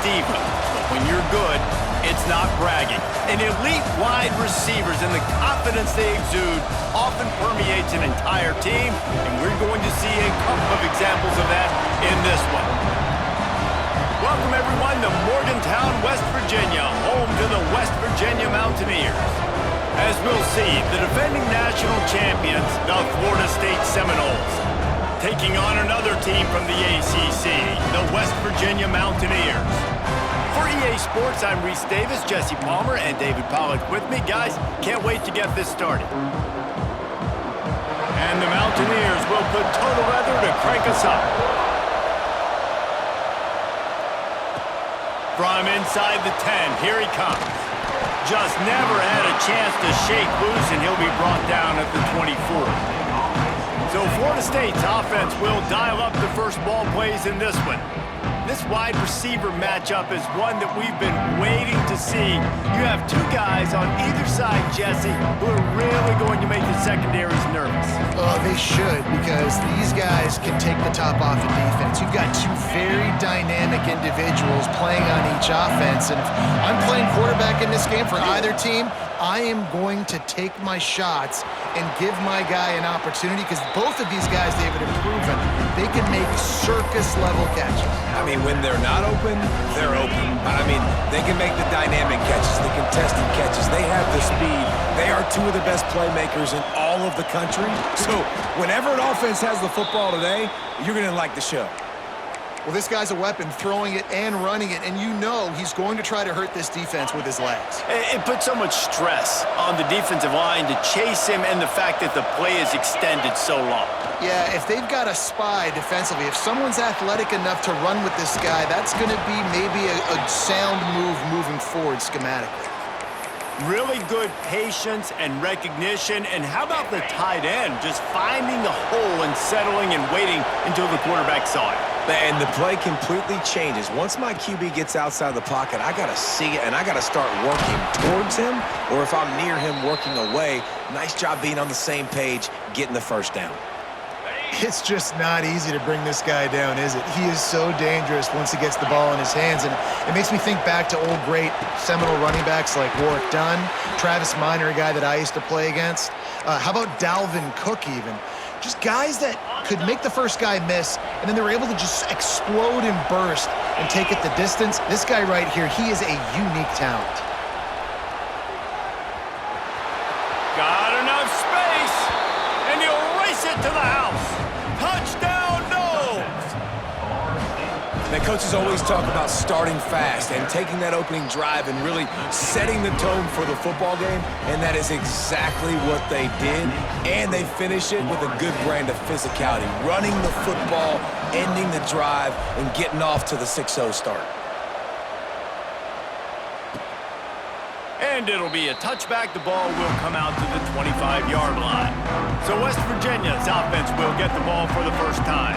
diva, but when you're good, it's not bragging. And elite wide receivers and the confidence they exude often permeates an entire team, and we're going to see a couple of examples of that in this one. Welcome, everyone, to Morgantown, West Virginia, home to the West Virginia Mountaineers. As we'll see, the defending national champions, the Florida State Seminoles, taking on another team from the ACC, the West Virginia Mountaineers. For EA Sports, I'm Reese Davis, Jesse Palmer, and David Pollack with me. Guys, can't wait to get this started. And the Mountaineers will put total weather to crank us up. From inside the 10, here he comes. Just never had a chance to shake loose, and he'll be brought down at the 24. So Florida State's offense will dial up the first ball plays in this one. This wide receiver matchup is one that we've been waiting to see. You have two guys on either side, Jesse, who are really going to make the secondaries nervous. Oh, they should, because these guys can take the top off of defense. You've got two very dynamic individuals playing on each offense, and if I'm playing quarterback in this game for either team, I am going to take my shots and give my guy an opportunity, because both of these guys, David, have proven they can make circus-level catches. I mean, when they're not open, they're open. I mean, they can make the dynamic catches, the contested catches. They have the speed. They are two of the best playmakers in all of the country. So whenever an offense has the football today, you're going to like the show. Well, this guy's a weapon, throwing it and running it, and you know he's going to try to hurt this defense with his legs. It puts so much stress on the defensive line to chase him, and the fact that the play is extended so long. Yeah, if they've got a spy defensively, if someone's athletic enough to run with this guy, that's going to be maybe a sound move moving forward schematically. Really good patience and recognition, and how about the tight end just finding the hole and settling and waiting until the quarterback saw it. And the play completely changes. Once my QB gets outside the pocket, I got to see it, and I got to start working towards him, or if I'm near him, working away. Nice job being on the same page, getting the first down. It's just not easy to bring this guy down, is it? He is so dangerous once he gets the ball in his hands, and it makes me think back to old great Seminole running backs like Warwick Dunn, Travis Minor, a guy that I used to play against. How about Dalvin Cook even? Just guys that could make the first guy miss, and then they were able to just explode and burst and take it the distance. This guy right here, he is a unique talent. Got enough space, and he'll race it to the house. Touchdown, Noles! Now, coaches always talk about starting fast and taking that opening drive and really setting the tone for the football game, and that is exactly what they did, and they finish it with a good brand of physicality, running the football, ending the drive, and getting off to the 6-0 start. And it'll be a touchback. The ball will come out to the 25-yard line. So West Virginia's offense will get the ball for the first time.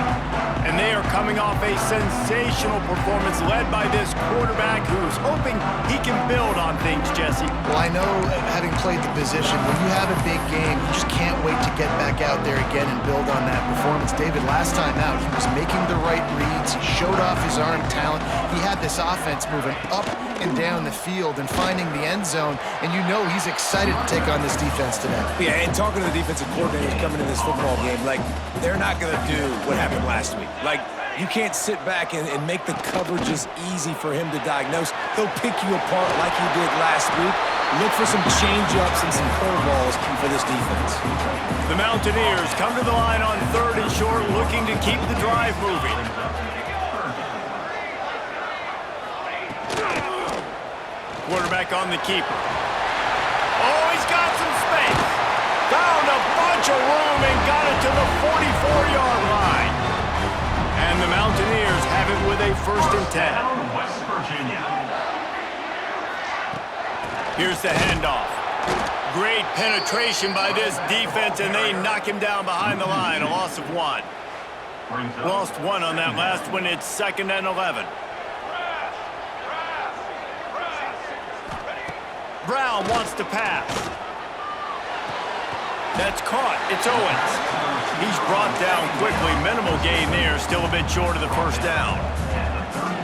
And they are coming off a sensational performance led by this quarterback who's hoping he can build on things, Jesse. Well, I know, having played the position, when you have a big game, you just can't wait to get back out there again and build on that performance. David, last time out, he was making the right reads. He showed off his arm talent. He had this offense moving up and down the field and finding the end zone, and you know he's excited to take on this defense today. Yeah, and talking to the defensive coordinators coming in this football game, like, they're not going to do what happened last week. Like, you can't sit back and make the coverages easy for him to diagnose. He'll pick you apart like he did last week. Look for some change-ups and some curveballs for this defense. The Mountaineers come to the line on 3rd and short, looking to keep the drive moving. Quarterback on the keeper. Oh, he's got some space. Found a bunch of room and got it to the 44-yard line. And the Mountaineers have it with a 1st and 10. West Virginia. Here's the handoff. Great penetration by this defense, and they knock him down behind the line. A loss of 1. Lost 1 on that last one. It's 2nd and 11. Brown wants to pass. That's caught. It's Owens. He's brought down quickly. Minimal gain there. Still a bit short of the 1st down.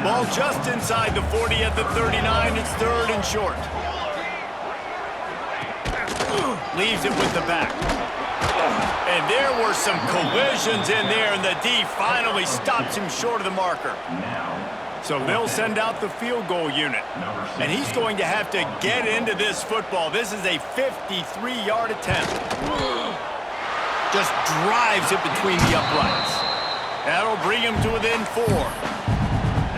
Ball just inside the 40 at the 39. It's third and short. Leaves it with the back. And there were some collisions in there, and the D finally stops him short of the marker. So they'll send out the field goal unit. And he's going to have to get into this football. This is a 53-yard attempt. Just drives it between the uprights. That'll bring him to within 4.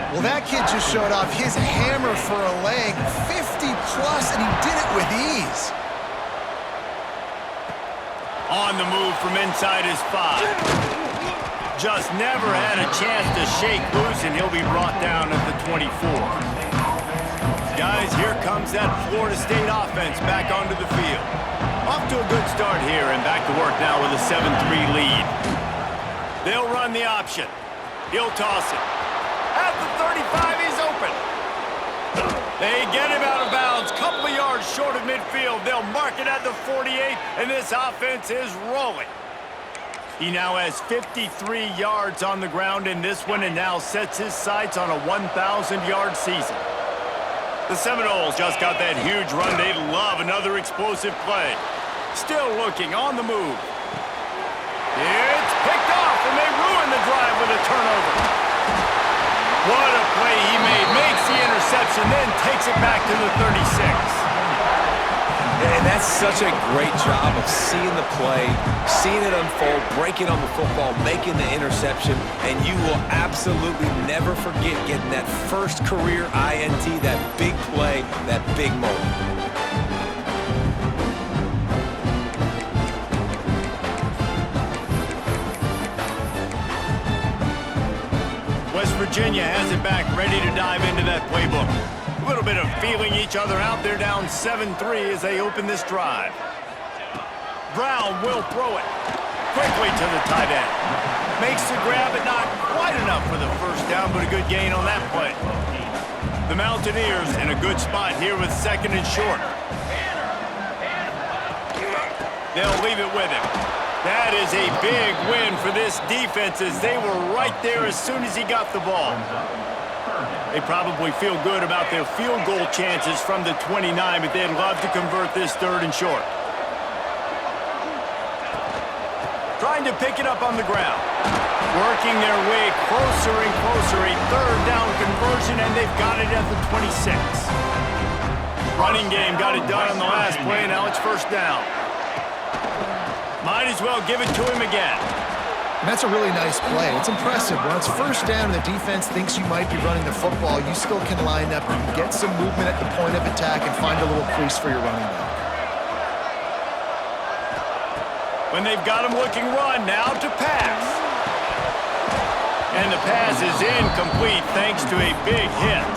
Well, that kid just showed off his hammer for a leg, 50-plus, and he did it with ease. On the move from inside his 5. Just never had a chance to shake loose, and he'll be brought down at the 24. Guys, here comes that Florida State offense back onto the field. Off to a good start here, and back to work now with a 7-3 lead. They'll run the option. He'll toss it. At the 35, he's open. They get him out of bounds, couple of yards short of midfield. They'll mark it at the 48, and this offense is rolling. He now has 53 yards on the ground in this one and now sets his sights on a 1,000-yard season. The Seminoles just got that huge run. They love another explosive play. Still looking on the move. It's picked off, and they ruin the drive with a turnover. What a play he made. Makes the interception, then takes it back to the 36. And that's such a great job of seeing the play, seeing it unfold, breaking on the football, making the interception, and you will absolutely never forget getting that first career INT, that big play, that big moment. West Virginia has it back, ready to dive into that playbook. A little bit of feeling each other out. They're down 7-3 as they open this drive. Brown will throw it quickly to the tight end. Makes the grab, but not quite enough for the first down, but a good gain on that play. The Mountaineers in a good spot here with second and short. They'll leave it with him. That is a big win for this defense as they were right there as soon as he got the ball. They probably feel good about their field goal chances from the 29, but they'd love to convert this third and short. Trying to pick it up on the ground. Working their way closer and closer. A third down conversion, and they've got it at the 26. Running game got it done on the last play, and now it's first down. Might as well give it to him again. And that's a really nice play. It's impressive. When it's first down and the defense thinks you might be running the football, you still can line up and get some movement at the point of attack and find a little crease for your running back. When they've got him looking run, now to pass. And the pass is incomplete thanks to a big hit.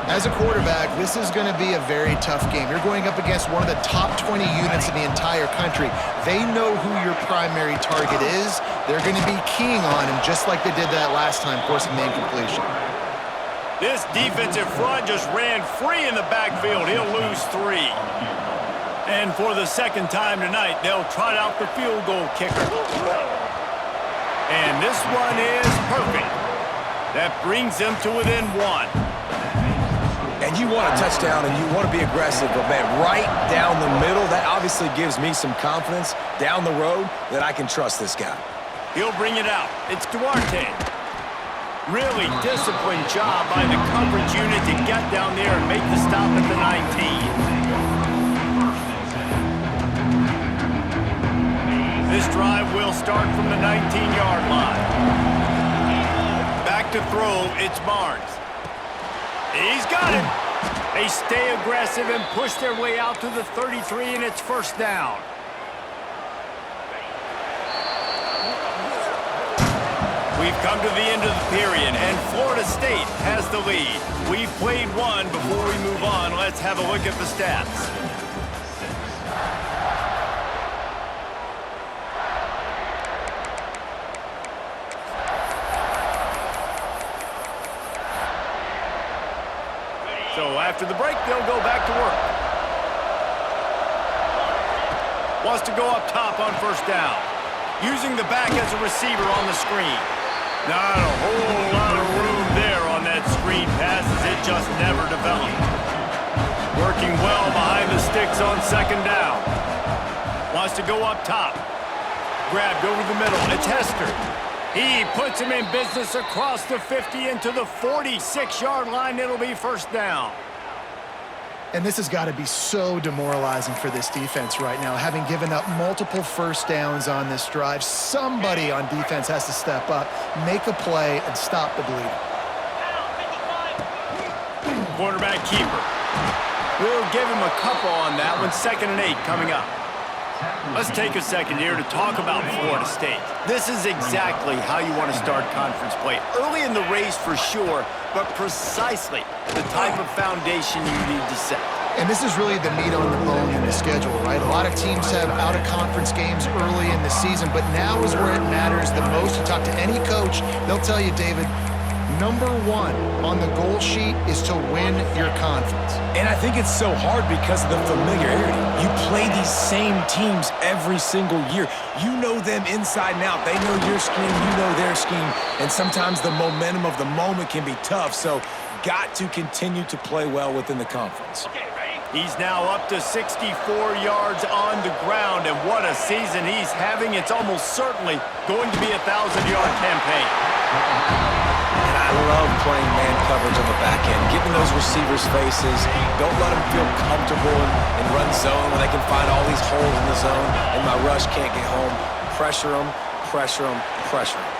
As a quarterback, this is going to be a very tough game. You're going up against one of the top 20 units in the entire country. They know who your primary target is. They're going to be keying on him just like they did that last time, forcing the incompletion. This defensive front just ran free in the backfield. He'll lose 3. And for the second time tonight, they'll trot out the field goal kicker. And this one is perfect. That brings them to within 1. And you want a touchdown and you want to be aggressive, but man, right down the middle, that obviously gives me some confidence down the road that I can trust this guy. He'll bring it out. It's Duarte. Really disciplined job by the coverage unit to get down there and make the stop at the 19. This drive will start from the 19-yard line. Back to throw, it's Barnes. He's got him. They stay aggressive and push their way out to the 33, and it's first down. We've come to the end of the period, and Florida State has the lead. We've played one. Before we move on, let's have a look at the stats. So after the break, they'll go back to work. Wants to go up top on first down. Using the back as a receiver on the screen. Not a whole lot of room there on that just never developed. Working well behind the sticks on second down. Wants to go up top. Grabbed over the middle. It's Hester. He puts him in business across the 50 into the 46-yard line. It'll be first down. And this has got to be so demoralizing for this defense right now, having given up multiple first downs on this drive. Somebody on defense has to step up, make a play, and stop the bleeding. Quarterback keeper. We'll give him a couple on that one. 2nd and 8 coming up. Let's take a second here to talk about Florida State. This is exactly how you want to start conference play. Early in the race for sure, but precisely the type of foundation you need to set. And this is really the meat on the bone in the schedule, right? A lot of teams have out-of-conference games early in the season, but now is where it matters the most. You talk to any coach, they'll tell you, David, number one on the goal sheet is to win your conference. And I think it's so hard because of the familiarity. You play these same teams every single year. You know them inside and out. They know your scheme, you know their scheme, and sometimes the momentum of the moment can be tough, so got to continue to play well within the conference. He's now up to 64 yards on the ground, and what a season he's having. It's almost certainly going to be a 1,000-yard campaign. And I love playing man coverage on the back end, getting those receivers' faces. Don't let them feel comfortable in run zone when they can find all these holes in the zone and my rush can't get home. Pressure them, pressure them, pressure them.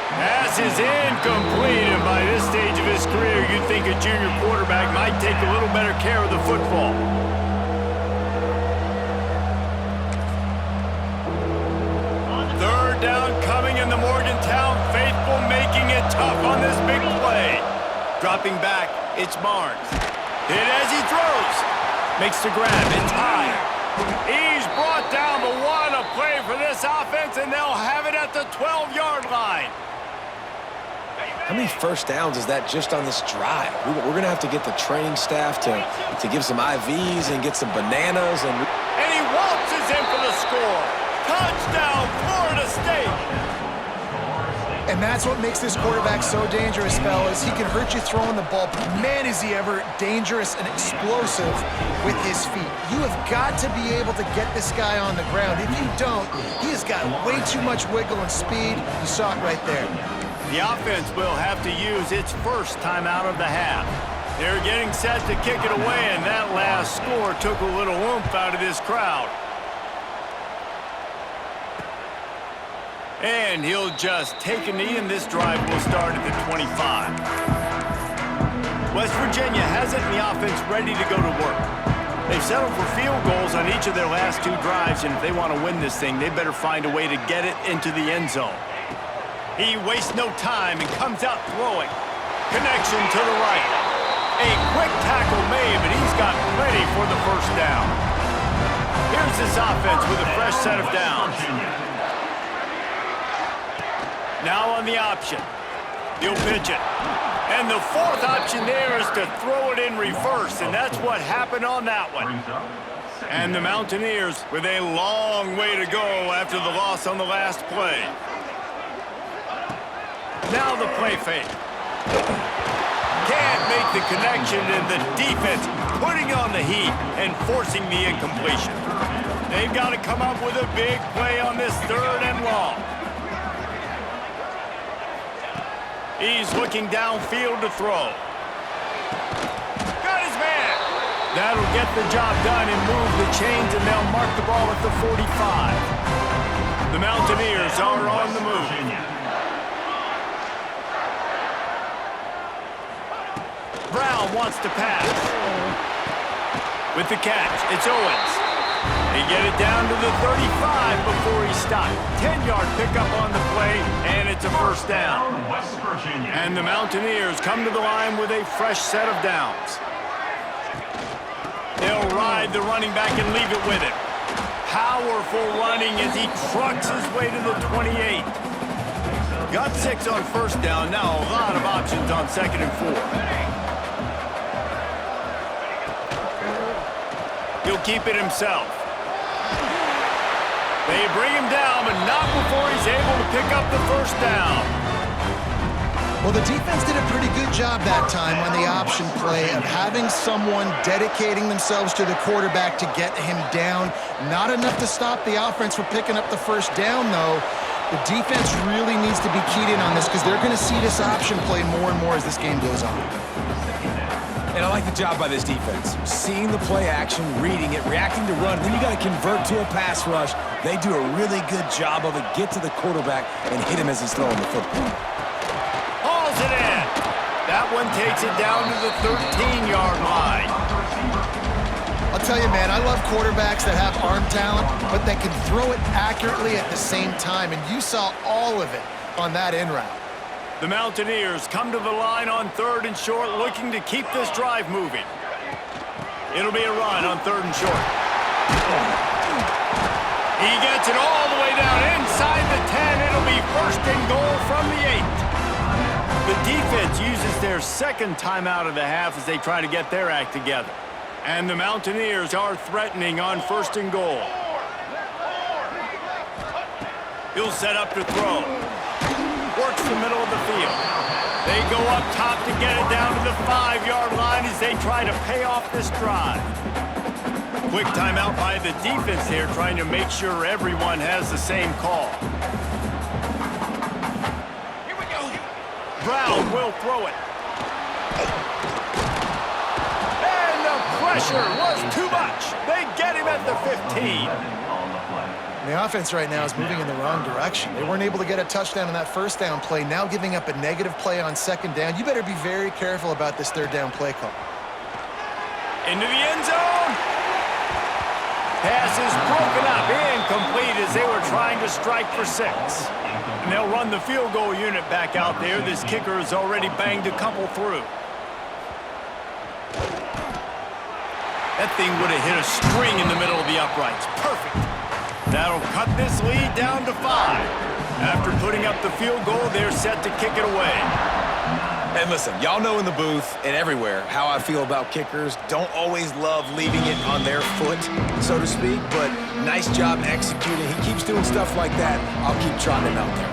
Pass is incomplete, and by this stage of his career, you'd think a junior quarterback might take a little better care of the football. Third down coming in the Morgantown faithful, making it tough on this big play. Dropping back, it's Barnes. Hit as he throws. Makes the grab, it's high. He's brought down, but what a play for this offense, and they'll have it at the 12-yard line. How many first downs is that just on this drive? We're going to have to get the training staff to give some IVs and get some bananas. And he waltzes in for the score. Touchdown, Florida State. And that's what makes this quarterback so dangerous, fellas. He can hurt you throwing the ball, but man, is he ever dangerous and explosive with his feet. You have got to be able to get this guy on the ground. If you don't, he has got way too much wiggle and speed. You saw it right there. The offense will have to use its first time out of the half. They're getting set to kick it away, and that last score took a little oomph out of this crowd. And he'll just take a knee, and this drive will start at the 25. West Virginia has it, and the offense ready to go to work. They've settled for field goals on each of their last 2 drives, and if they want to win this thing, they better find a way to get it into the end zone. He wastes no time and comes out throwing. Connection to the right. A quick tackle made, but he's got plenty for the first down. Here's this offense with a fresh set of downs. Now on the option. He'll pitch it. And the 4th option there is to throw it in reverse, and that's what happened on that one. And the Mountaineers with a long way to go after the loss on the last play. Now the play fake. Can't make the connection, and the defense putting on the heat and forcing the incompletion. They've got to come up with a big play on this 3rd and long. He's looking downfield to throw. Got his man. That'll get the job done and move the chains, and they'll mark the ball at the 45. The Mountaineers are on the move. Brown wants to pass. With the catch, it's Owens. They get it down to the 35 before he stopped. 10-yard pickup on the play, and it's a first down. And the Mountaineers come to the line with a fresh set of downs. They'll ride the running back and leave it with him. Powerful running as he trucks his way to the 28. Got 6 on first down, now a lot of options on 2nd and 4. He'll keep it himself. They bring him down, but not before he's able to pick up the first down. Well, the defense did a pretty good job that time on the option play of having someone dedicating themselves to the quarterback to get him down. Not enough to stop the offense from picking up the first down, though. The defense really needs to be keyed in on this because they're going to see this option play more and more as this game goes on. And I like the job by this defense. Seeing the play action, reading it, reacting to run, then you got to convert to a pass rush. They do a really good job of it. Get to the quarterback and hit him as he's throwing the football. Hauls it in. That one takes it down to the 13-yard line. I'll tell you, man, I love quarterbacks that have arm talent, but that can throw it accurately at the same time, and you saw all of it on that in route. The Mountaineers come to the line on 3rd and short, looking to keep this drive moving. It'll be a run on 3rd and short. He gets it all the way down inside the 10. It'll be 1st and goal from the 8. The defense uses their second timeout of the half as they try to get their act together. And the Mountaineers are threatening on 1st and goal. He'll set up to throw. Works the middle of the field. They go up top to get it down to the 5-yard line as they try to pay off this drive. Quick timeout by the defense here, trying to make sure everyone has the same call. Here we go. Brown will throw it. And the pressure was too much. They get him at the 15. The offense right now is moving in the wrong direction. They weren't able to get a touchdown on that first down play, now giving up a negative play on 2nd down. You better be very careful about this 3rd down play call. Into the end zone. Pass is broken up, incomplete as they were trying to strike for 6. And they'll run the field goal unit back out there. This kicker has already banged a couple through. That thing would have hit a string in the middle of the uprights. Perfect. That'll cut this lead down to 5. After putting up the field goal, they're set to kick it away. And listen, y'all know in the booth and everywhere how I feel about kickers. Don't always love leaving it on their foot, so to speak, but nice job executing. He keeps doing stuff like that. I'll keep trotting him out there.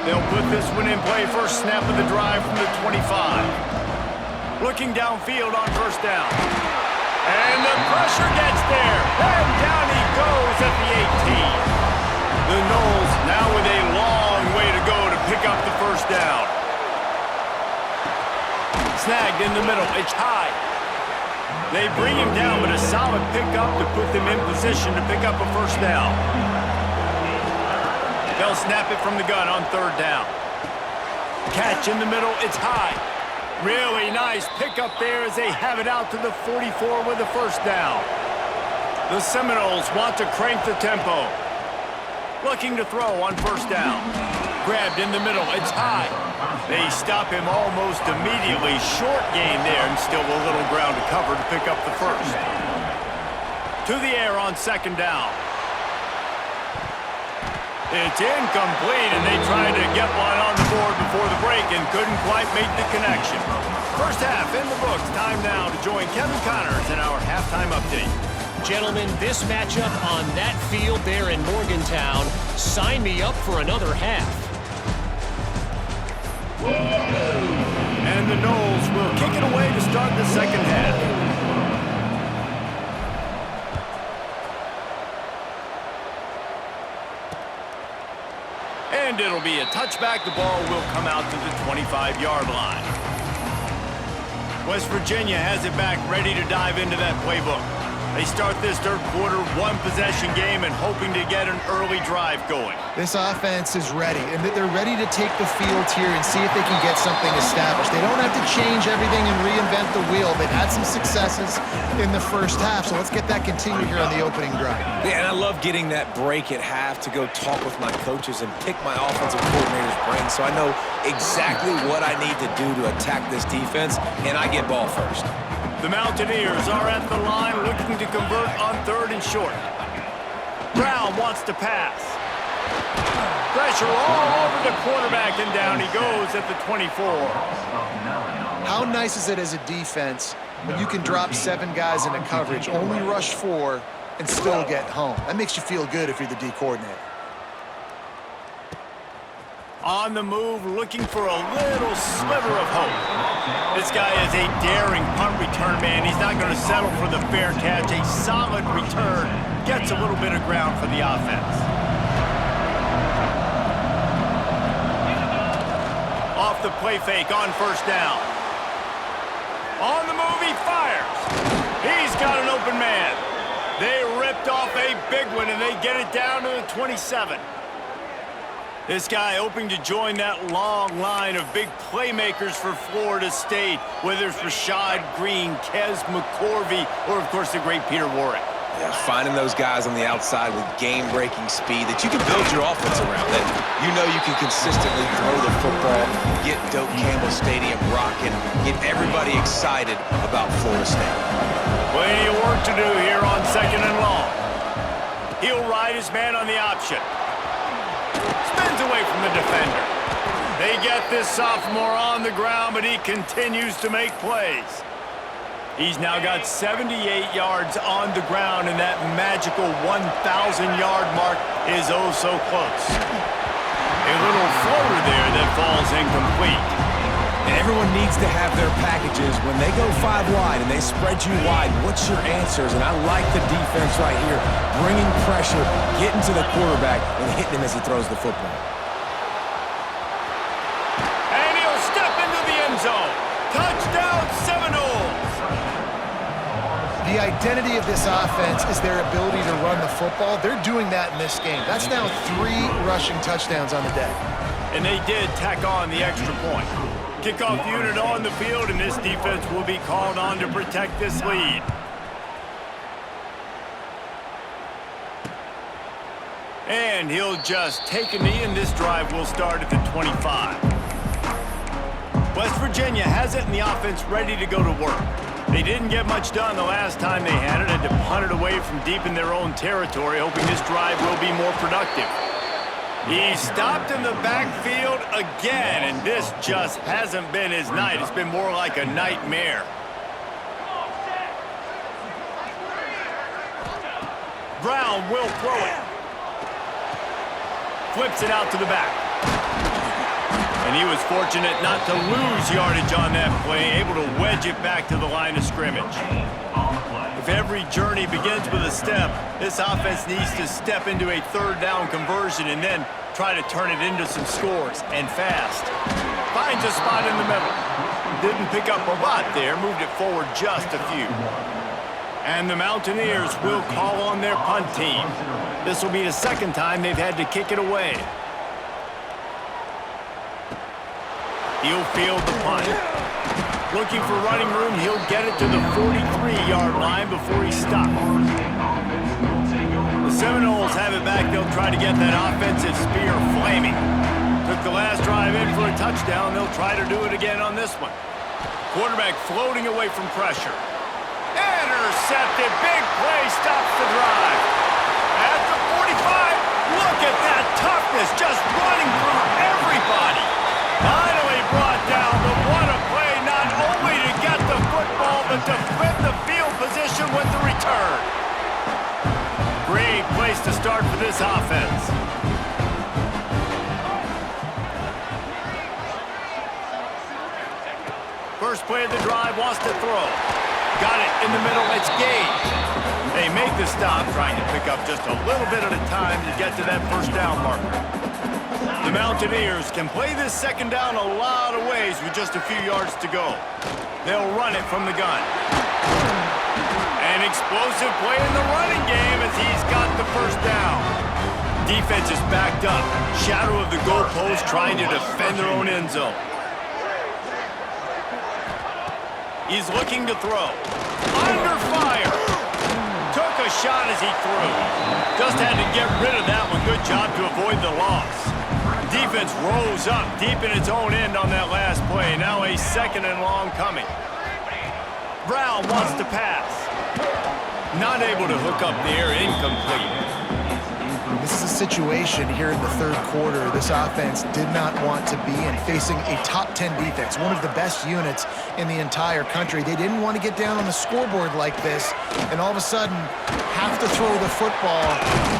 They'll put this one in play. First snap of the drive from the 25. Looking downfield on 1st down. And the pressure gets there. And down he goes at the 18. The Noles now with a long way to go to pick up the 1st down. Snagged in the middle. It's high. They bring him down, but a solid pickup to put them in position to pick up a 1st down. They'll snap it from the gun on 3rd down. Catch in the middle. It's high. Really nice pickup there as they have it out to the 44 with the 1st down. The Seminoles want to crank the tempo. Looking to throw on 1st down. Grabbed in the middle. It's high. They stop him almost immediately. Short gain there and still a little ground to cover to pick up the 1st. To the air on 2nd down. It's incomplete, and they tried to get one on the board before the break and couldn't quite make the connection. First half in the books. Time now to join Kevin Connors in our halftime update. Gentlemen, this matchup on that field there in Morgantown, sign me up for another half. And the Noles will kick it away to start the 2nd half. And it'll be a touchback. The ball will come out to the 25-yard line. West Virginia has it back, ready to dive into that playbook. They start this 3rd quarter, 1-possession game and hoping to get an early drive going. This offense is ready, and they're ready to take the field here and see if they can get something established. They don't have to change everything and reinvent the wheel. They've had some successes in the first half, so let's get that continued here on the opening drive. Yeah, and I love getting that break at half to go talk with my coaches and pick my offensive coordinator's brain so I know exactly what I need to do to attack this defense, and I get ball first. The Mountaineers are at the line looking to convert on 3rd and short. Brown wants to pass. Pressure all over the quarterback, and down he goes at the 24. How nice is it as a defense when you can drop 7 guys into coverage, only rush 4, and still get home? That makes you feel good if you're the D coordinator. On the move, looking for a little sliver of hope. This guy is a daring punt return man. He's not going to settle for the fair catch. A solid return gets a little bit of ground for the offense. Off the play fake on first down. On the move, he fires. He's got an open man. They ripped off a big one, and they get it down to the 27. This guy hoping to join that long line of big playmakers for Florida State, whether it's Rashad Green, Kez McCorvey, or, of course, the great Peter Warrick. Yeah, finding those guys on the outside with game-breaking speed that you can build your offense around, that you know you can consistently throw the football, get Doak Campbell Stadium rocking, get everybody excited about Florida State. Plenty of work to do here on 2nd and long. He'll ride his man on the option. Spins away from the defender. They get this sophomore on the ground, but he continues to make plays. He's now got 78 yards on the ground, and that magical 1,000-yard mark is oh so close. A little floater there that falls incomplete. And everyone needs to have their packages. When they go 5 wide and they spread you wide, what's your answers? And I like the defense right here, bringing pressure, getting to the quarterback, and hitting him as he throws the football. And he'll step into the end zone. Touchdown, Seminoles! The identity of this offense is their ability to run the football. They're doing that in this game. That's now 3 rushing touchdowns on the day. And they did tack on the extra point. Kickoff unit on the field, and this defense will be called on to protect this lead. And he'll just take a knee, and this drive will start at the 25. West Virginia has it, and the offense ready to go to work. They didn't get much done the last time they had it, and to punt it away from deep in their own territory, hoping this drive will be more productive. He stopped in the backfield again, and this just hasn't been his night. It's been more like a nightmare. Brown will throw it. Flips it out to the back. And he was fortunate not to lose yardage on that play, able to wedge it back to the line of scrimmage. If every journey begins with a step, this offense needs to step into a 3rd down conversion and then try to turn it into some scores, and fast. Finds a spot in the middle. Didn't pick up a lot there, moved it forward just a few. And the Mountaineers will call on their punt team. This will be the 2nd time they've had to kick it away. He'll field the punt. Looking for running room, he'll get it to the 43-yard line before he stops. The Seminoles have it back. They'll try to get that offensive spear flaming. Took the last drive in for a touchdown. They'll try to do it again on this one. Quarterback floating away from pressure. Intercepted. Big play stops the drive. At the 45, look at that toughness, just running through everybody. Finally brought down, but what a play, not only to get the football, but to flip the field position with the return. Great place to start for this offense. First play of the drive, wants to throw. Got it in the middle, it's Gage. They make the stop, trying to pick up just a little bit at a time to get to that 1st down marker. The Mountaineers can play this 2nd down a lot of ways with just a few yards to go. They'll run it from the gun. An explosive play in the running game as he's got the 1st down. Defense is backed up. Shadow of the goalpost trying to defend their own end zone. He's looking to throw. Under fire. Took a shot as he threw. Just had to get rid of that one. Good job to avoid the loss. Defense rose up deep in its own end on that last play. Now a 2nd and long coming. Brown wants to pass. Not able to hook up there. Incomplete. This is a situation here in the third quarter this offense did not want to be in, facing a top 10 defense, one of the best units in the entire country. They didn't want to get down on the scoreboard like this and all of a sudden have to throw the football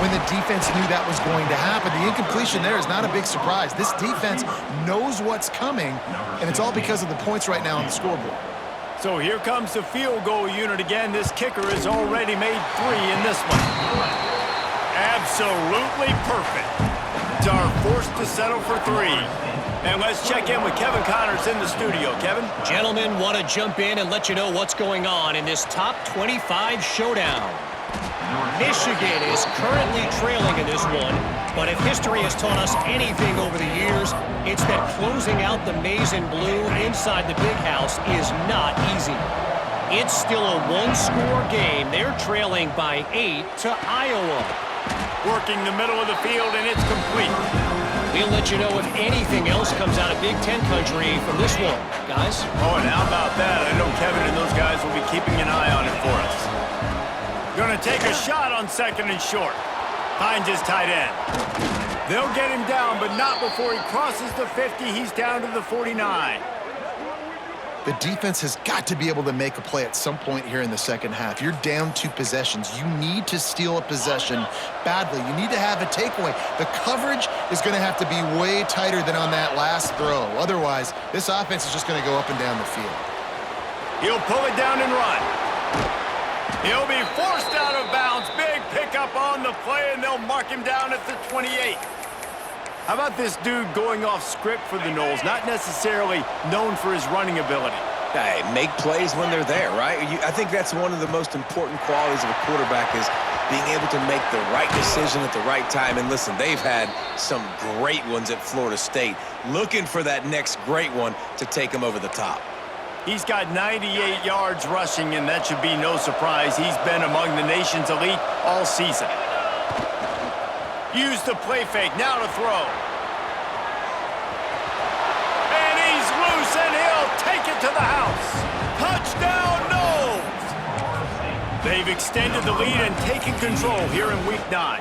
when the defense knew that was going to happen. The incompletion there is not a big surprise. This defense knows what's coming, and it's all because of the points right now on the scoreboard. So here comes the field goal unit again. This kicker has already made 3 in this one. Absolutely perfect. Are forced to settle for 3. And let's check in with Kevin Connors in the studio. Kevin? Gentlemen, want to jump in and let you know what's going on in this top 25 showdown. Michigan is currently trailing in this one, but if history has taught us anything over the years, it's that closing out the maize and blue inside the big house is not easy. It's still a one-score game. They're trailing by 8 to Iowa. Working the middle of the field, and it's complete. We'll let you know if anything else comes out of Big Ten country from this one, guys. Oh, and how about that? I know Kevin and those guys will be keeping an eye on it for us. Going to take a shot on 2nd and short. Finds his tight end. They'll get him down, but not before he crosses the 50. He's down to the 49. The defense has got to be able to make a play at some point here in the second half. You're down 2 possessions. You need to steal a possession badly. You need to have a takeaway. The coverage is going to have to be way tighter than on that last throw. Otherwise, this offense is just going to go up and down the field. He'll pull it down and run. He'll be forced out of bounds. Big pickup on the play, and they'll mark him down at the 28. How about this dude going off script for the Noles, not necessarily known for his running ability? Hey, make plays when they're there, right? I think that's one of the most important qualities of a quarterback is being able to make the right decision at the right time. And listen, they've had some great ones at Florida State. Looking for that next great one to take them over the top. He's got 98 yards rushing, and that should be no surprise. He's been among the nation's elite all season. Use the play fake, now to throw. And he's loose, and he'll take it to the house. Touchdown, Noles! They've extended the lead and taken control here in Week 9.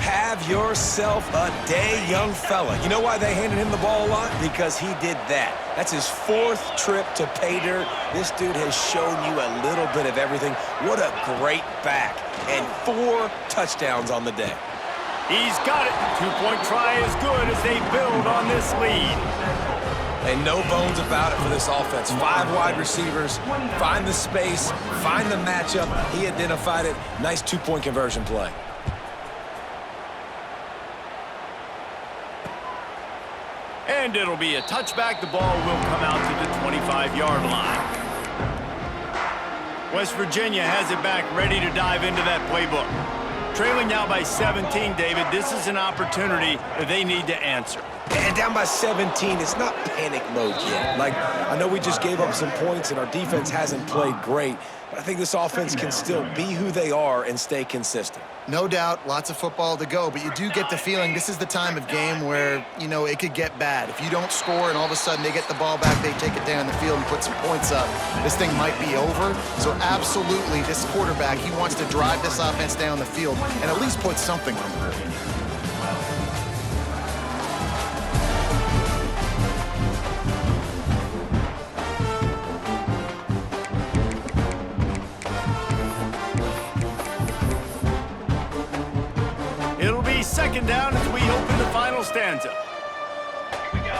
Have yourself a day, young fella. You know why they handed him the ball a lot? Because he did that. That's his 4th trip to pay dirt. This dude has shown you a little bit of everything. What a great back. And 4 touchdowns on the day. He's got it. 2-point try is good as they build on this lead. And no bones about it for this offense. 5 wide receivers, find the space, find the matchup. He identified it. Nice 2-point conversion play. And it'll be a touchback. The ball will come out to the 25-yard line. West Virginia has it back, ready to dive into that playbook. Trailing now by 17, David. This is an opportunity that they need to answer. And down by 17, it's not panic mode yet. Like, I know we just gave up some points and our defense hasn't played great, but I think this offense can still be who they are and stay consistent. No doubt, lots of football to go, but you do get the feeling this is the time of game where, you know, it could get bad. If you don't score and all of a sudden they get the ball back, they take it down the field and put some points up, this thing might be over. So absolutely, this quarterback, he wants to drive this offense down the field and at least put something on the board. Second down as we open the final stanza. Here we go.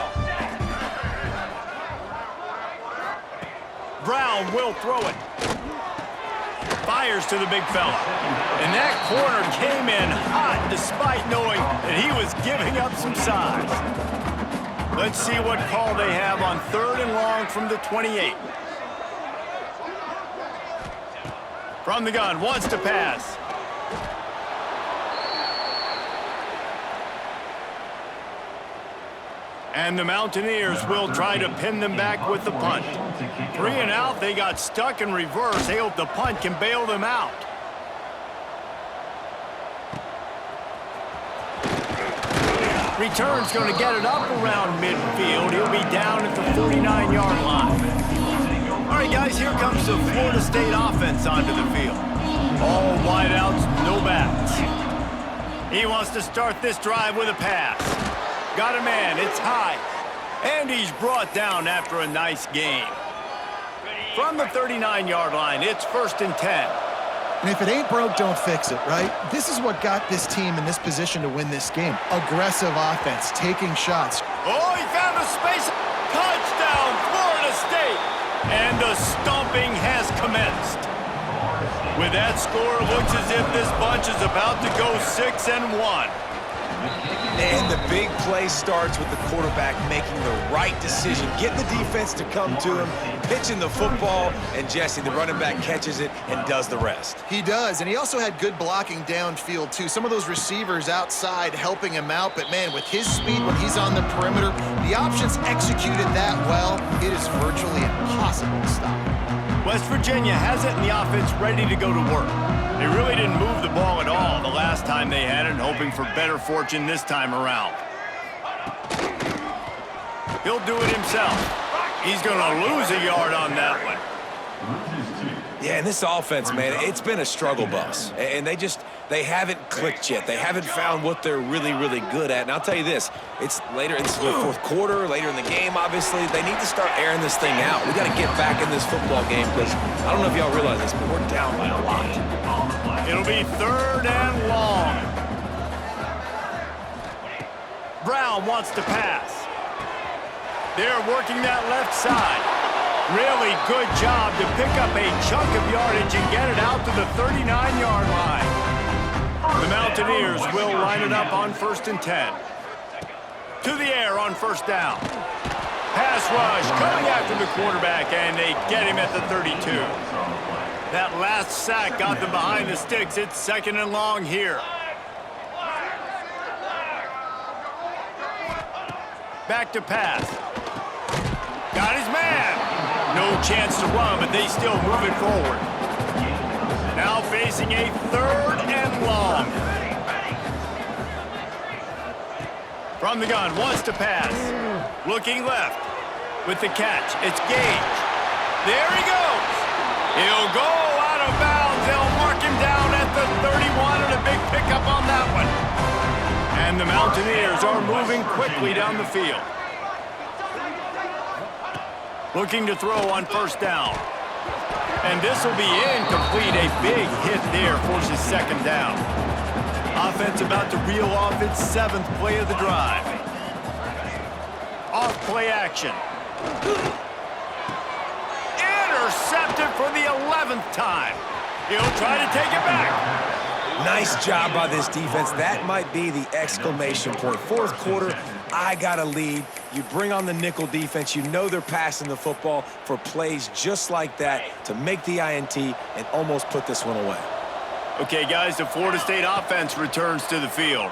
Brown will throw it. Fires to the big fella. And that corner came in hot despite knowing that he was giving up some size. Let's see what call they have on 3rd and long from the 28. From the gun, wants to pass. And the Mountaineers will try to pin them back with the punt. 3 and out, they got stuck in reverse. They hope the punt can bail them out. Return's going to get it up around midfield. He'll be down at the 49-yard line. All right, guys, here comes the Florida State offense onto the field. All wideouts, no backs. He wants to start this drive with a pass. Got a man, it's high. And he's brought down after a nice gain. From the 39-yard line, it's 1st and 10. And if it ain't broke, don't fix it, right? This is what got this team in this position to win this game. Aggressive offense, taking shots. Oh, he found a space. Touchdown, Florida State. And the stomping has commenced. With that score, it looks as if this bunch is about to go 6-1. And the big play starts with the quarterback making the right decision, getting the defense to come to him, pitching the football, and Jesse, the running back, catches it and does the rest. He does, and he also had good blocking downfield, too. Some of those receivers outside helping him out, but, man, with his speed when he's on the perimeter, the options executed that well, it is virtually impossible to stop. West Virginia has it in the offense ready to go to work. They really didn't move the ball at all the last time they had it, hoping for better fortune this time around. He'll do it himself. He's going to lose a yard on that one. Yeah, and this offense, man, it's been a struggle bus. And they haven't clicked yet. They haven't found what they're really, really good at. And I'll tell you this, it's later in the fourth quarter, later in the game, obviously. They need to start airing this thing out. We got to get back in this football game because I don't know if y'all realize this, but we're down by a lot. It'll be 3rd and long. Brown wants to pass. They're working that left side. Really good job to pick up a chunk of yardage and get it out to the 39-yard line. The Mountaineers will line it up on 1st and 10. To the air on 1st down. Pass rush coming after the quarterback, and they get him at the 32. That last sack got them behind the sticks. It's 2nd and long here. Back to pass. Got his man. No chance to run, but they still move it forward. Now facing a 3rd and long. From the gun, wants to pass. Looking left. With the catch, it's Gage. There he goes. He'll go out of bounds. They'll mark him down at the 31 and a big pickup on that one. And the Mountaineers are moving quickly down the field. Looking to throw on 1st down. And this will be incomplete. A big hit there forces 2nd down. Offense about to reel off its 7th play of the drive. Off play action. Intercepted for the 11th time. He'll try to take it back. Nice job by this defense. That might be the exclamation point. 4th quarter, I got a lead. You bring on the nickel defense. You know they're passing the football for plays just like that to make the INT and almost put this one away. Okay, guys, the Florida State offense returns to the field.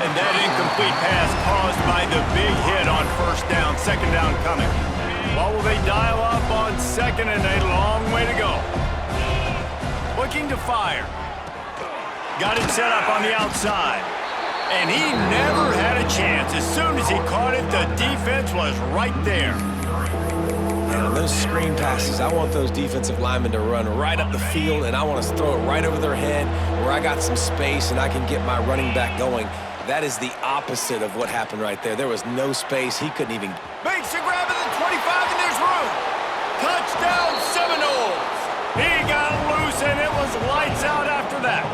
And that incomplete pass caused by the big hit on 1st down. 2nd down coming. What will they dial up on 2nd and a long way to go? Looking to fire. Got it set up on the outside. And he never had a chance. As soon as he caught it, the defense was right there. And on those screen passes, I want those defensive linemen to run right up the field, and I want to throw it right over their head where I got some space and I can get my running back going. That is the opposite of what happened right there. There was no space. He couldn't even... Makes a grab at the 25, and there's room. Touchdown, Seminoles. He got loose, and it was lights out after that.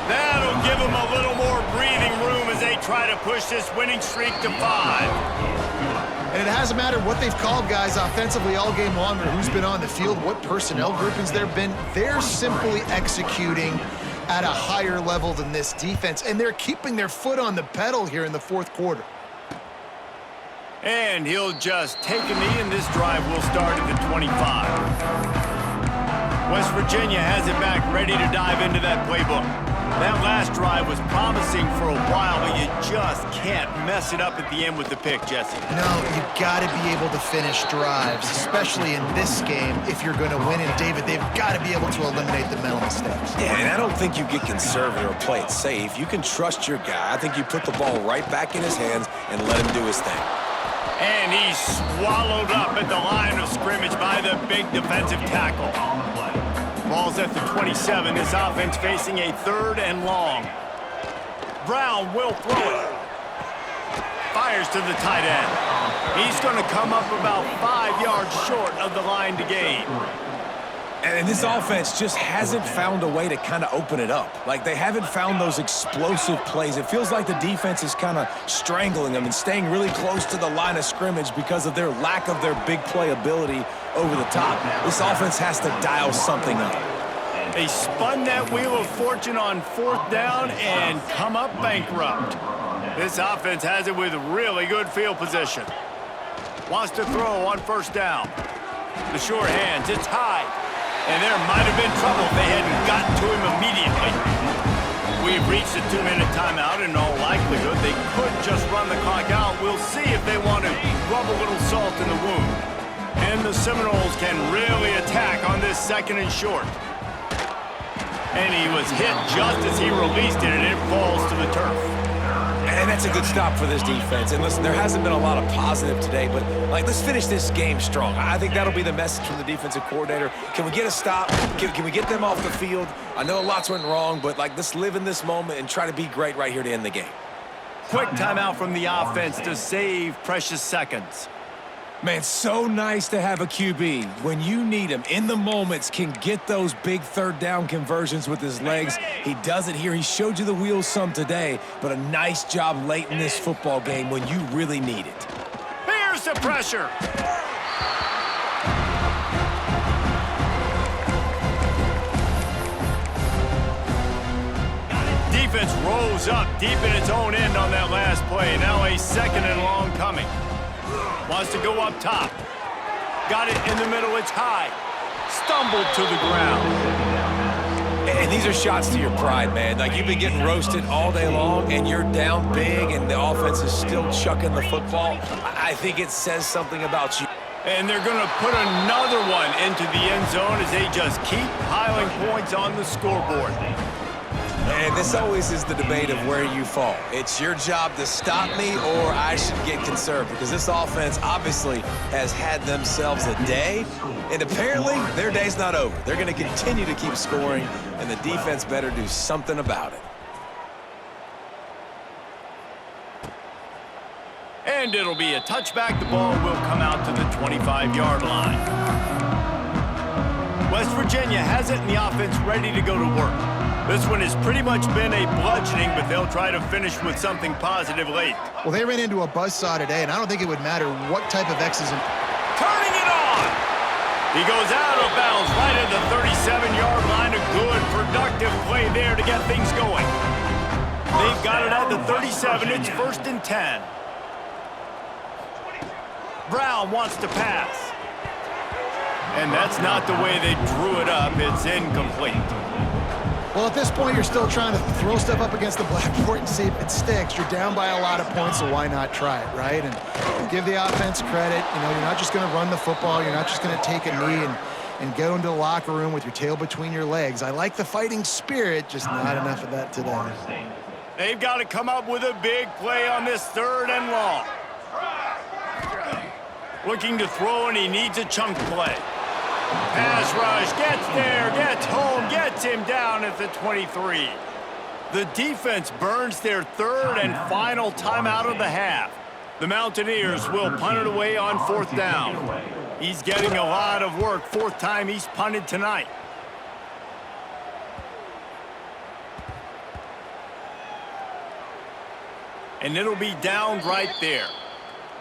That'll give them a little more breathing room as they try to push this winning streak to 5. And it hasn't mattered what they've called guys offensively all game long or who's been on the field, what personnel groupings there have been. They're simply executing at a higher level than this defense, and they're keeping their foot on the pedal here in the 4th quarter. And he'll just take a knee, and this drive will start at the 25. West Virginia has it back, ready to dive into that playbook. That last drive was promising for a while, but you just can't mess it up at the end with the pick, Jesse. No, you got to be able to finish drives, especially in this game if you're going to win. And, David, they've got to be able to eliminate the mental mistakes. Yeah, and I don't think you get conservative or play it safe. You can trust your guy. I think you put the ball right back in his hands and let him do his thing. And he's swallowed up at the line of scrimmage by the big defensive tackle. Ball's at the 27. This offense facing a 3rd and long. Brown will throw it. Fires to the tight end. He's going to come up about 5 yards short of the line to gain. And this offense just hasn't found a way to kind of open it up. Like, they haven't found those explosive plays. It feels like the defense is kind of strangling them and staying really close to the line of scrimmage because of their lack of their big play ability over the top. This offense has to dial something up. They spun that wheel of fortune on 4th down and come up bankrupt. This offense has it with really good field position. Wants to throw on 1st down. The short hands, it's high. And there might have been trouble if they hadn't gotten to him immediately. We've reached a 2-minute timeout. In all likelihood, they could just run the clock out. We'll see if they want to rub a little salt in the wound. And the Seminoles can really attack on this 2nd and short. And he was hit just as he released it, and it falls to the turf. And that's a good stop for this defense. And listen, there hasn't been a lot of positive today, but, like, let's finish this game strong. I think that'll be the message from the defensive coordinator. Can we get a stop? Can we get them off the field? I know lots went wrong, but, like, let's live in this moment and try to be great right here to end the game. Quick timeout from the offense to save precious seconds. Man, so nice to have a QB. When you need him, in the moments, can get those big 3rd down conversions with his legs. He does it here. He showed you the wheels some today, but a nice job late in this football game when you really need it. Here's the pressure. Defense rolls up deep in its own end on that last play. Now a 2nd and long coming. Wants to go up top. Got it in the middle. It's high. Stumbled to the ground. And these are shots to your pride, man. Like, you've been getting roasted all day long, and you're down big, and the offense is still chucking the football. I think it says something about you. And they're going to put another one into the end zone as they just keep piling points on the scoreboard. And this always is the debate of where you fall. It's your job to stop me, or I should get conserved, because this offense obviously has had themselves a day, and apparently their day's not over. They're going to continue to keep scoring, and the defense better do something about it. And it'll be a touchback. The ball will come out to the 25-yard line. West Virginia has it, and the offense ready to go to work. This one has pretty much been a bludgeoning, but they'll try to finish with something positive late. Well, they ran into a buzzsaw today, and I don't think it would matter what type of X's and... Turning it on! He goes out of bounds right at the 37-yard line. A good, productive play there to get things going. They've got it at the 37. It's 1st and 10. Brown wants to pass. And that's not the way they drew it up. It's incomplete. Well, at this point, you're still trying to throw stuff up against the blackboard and see if it sticks. You're down by a lot of points, so why not try it, right? And give the offense credit. You know, you're not just going to run the football. You're not just going to take a knee and go into the locker room with your tail between your legs. I like the fighting spirit, just not enough of that today. They've got to come up with a big play on this 3rd and long. Looking to throw, and he needs a chunk play. Pass rush, gets there, gets home, gets him down at the 23. The defense burns their 3rd and final timeout of the half. The Mountaineers will punt it away on 4th down. He's getting a lot of work. 4th time he's punted tonight. And it'll be down right there.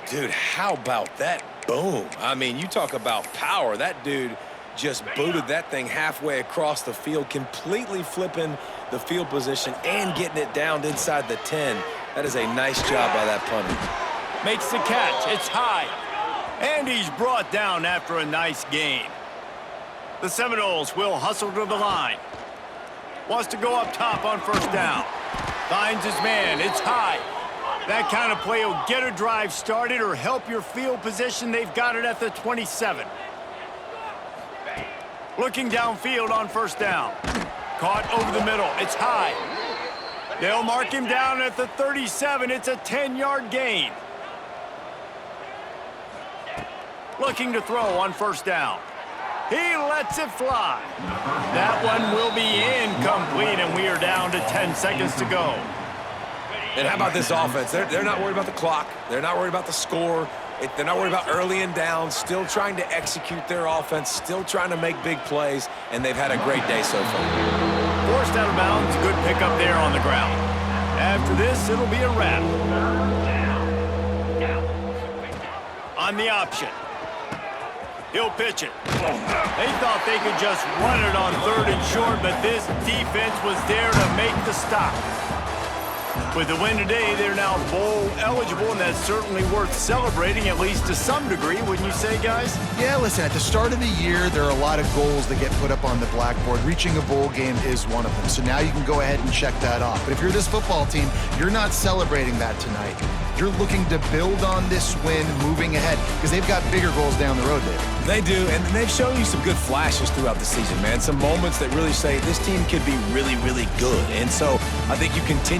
Dude, how about that boom? I mean, you talk about power. That dude just booted that thing halfway across the field, completely flipping the field position and getting it down inside the 10. That is a nice job by that punter. Makes the catch. It's high. And he's brought down after a nice gain. The Seminoles will hustle to the line. Wants to go up top on 1st down. Finds his man. It's high. That kind of play will get a drive started or help your field position. They've got it at the 27. Looking downfield on 1st down. Caught over the middle. It's high. They'll mark him down at the 37. It's a 10-yard gain. Looking to throw on 1st down. He lets it fly. That one will be incomplete, and we are down to 10 seconds to go. And how about this offense? They're not worried about the clock. They're not worried about the score. They're not worried about early and down, still trying to execute their offense, still trying to make big plays, and they've had a great day so far. Forced out of bounds, good pickup there on the ground. After this, it'll be a wrap. On the option. He'll pitch it. They thought they could just run it on 3rd and short, but this defense was there to make the stop. With the win today, they're now bowl eligible, and that's certainly worth celebrating, at least to some degree, wouldn't you say, guys? Yeah, listen, at the start of the year, there are a lot of goals that get put up on the blackboard. Reaching a bowl game is one of them. So now you can go ahead and check that off. But if you're this football team, you're not celebrating that tonight. You're looking to build on this win moving ahead because they've got bigger goals down the road, David. They do, and they've shown you some good flashes throughout the season, man. Some moments that really say this team could be really, really good. And so I think you continue